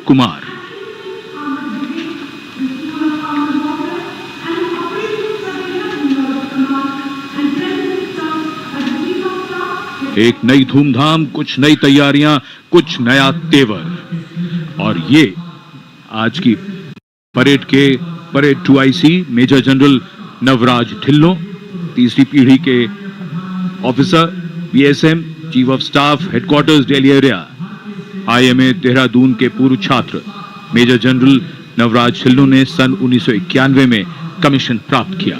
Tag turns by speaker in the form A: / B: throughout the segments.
A: कुमार। एक नई धूमधाम, कुछ नई तैयारियां, कुछ नया तेवर। और ये आज की परेड के parade 2IC major general Navraj Dhillon, तीसरी पीढ़ी के officer, BSM, chief of staff, headquarters Delhi area, IMA Dehradun के पूर्व छात्र मेजर जनरल नवराज ढिल्लों ने सन 1991 में कमीशन प्राप्त किया।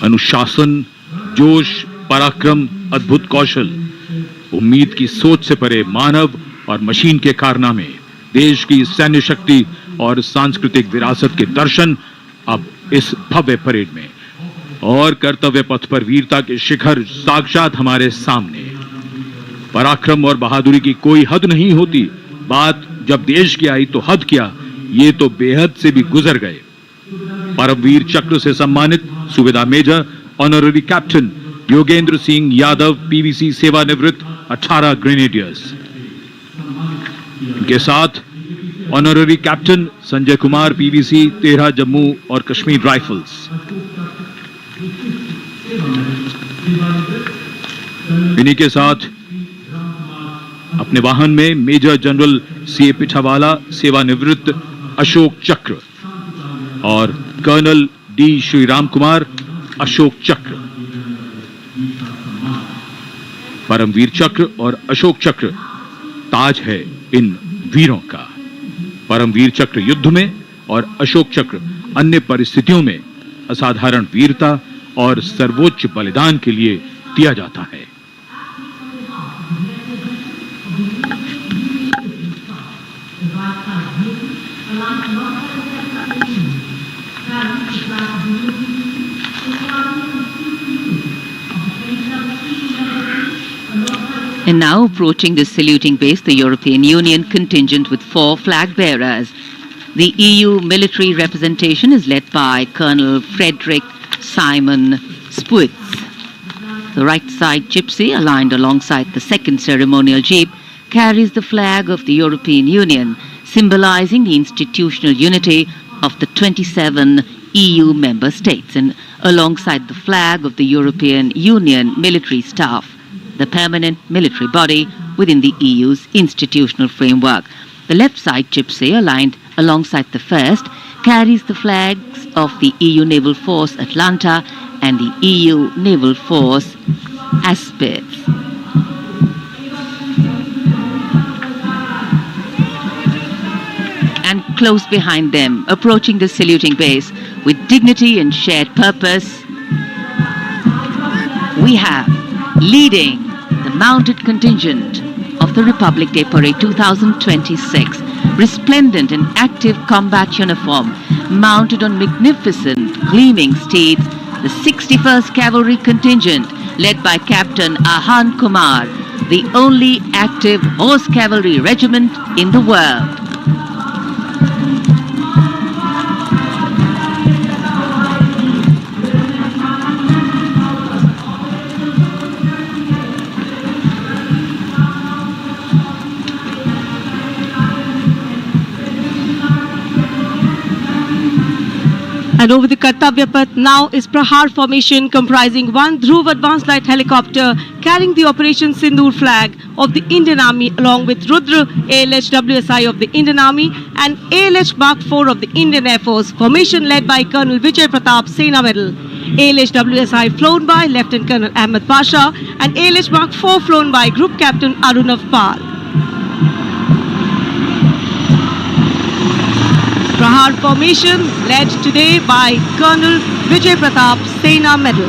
A: अनुशासन, जोश, पराक्रम, अद्भुत कौशल, उम्मीद की सोच से परे मानव और मशीन के कारनामे, देश की सैन्य शक्ति और सांस्कृतिक विरासत के दर्शन अब इस भव्य परेड में, और कर्तव्य पथ पर वीरता के शिखर साक्षात हमारे सामने। पराक्रम और बहादुरी की कोई हद नहीं होती, बात जब देश की आई तो हद क्या, ये तो बेहद से भी गुजर गए। परमवीर चक्र से सम्मानित subedar major honorary captain Yogendra Singh Yadav PVC सेवानिवृत्त 18 ग्रेनेडियर्स, इनके साथ honorary captain Sanjay Kumar PVC 13 Jammu और कश्मीर राइफल्स, इन्हीं के साथ अपने वाहन में मेजर जनरल CA पिठावाला सेवानिवृत्त अशोक चक्र और कर्नल D श्रीराम कुमार अशोक चक्र। परमवीर चक्र और अशोक चक्र ताज है इन वीरों का। परमवीर चक्र युद्ध में और अशोक चक्र अन्य परिस्थितियों में असाधारण वीरता और सर्वोच्च बलिदान के लिए दिया जाता है।
B: And now approaching the saluting base, the European Union contingent with 4 flag bearers. The EU military representation is led by Colonel Frederick Simon Spuitz. The right side gypsy, aligned alongside the second ceremonial jeep, carries the flag of the European Union, symbolizing the institutional unity of the 27 EU member states, and alongside the flag of the European Union military staff, the permanent military body within the EU's institutional framework. The left side gypsy, aligned alongside the first, carries the flags of the EU Naval Force Atlanta and the EU Naval Force Aspis. And close behind them, approaching the saluting base with dignity and shared purpose, we have leading the mounted contingent of the Republic Day Parade 2026, resplendent in active combat uniform, mounted on magnificent gleaming steeds, the 61st Cavalry Contingent, led by Captain Ahan Kumar, the only active horse cavalry regiment in the world.
C: And over the Kartavya Path now is Prahar formation comprising one Dhruv advanced light helicopter carrying the Operation Sindoor flag of the Indian Army along with Rudra ALH WSI of the Indian Army and ALH Mark 4 of the Indian Air Force. Formation led by Colonel Vijay Pratap Sena Medal. ALH WSI flown by Lieutenant Colonel Ahmed Pasha and ALH Mark 4 flown by Group Captain Arunav Pal. Prahar formation led today by Colonel Vijay Pratap Sena Medal.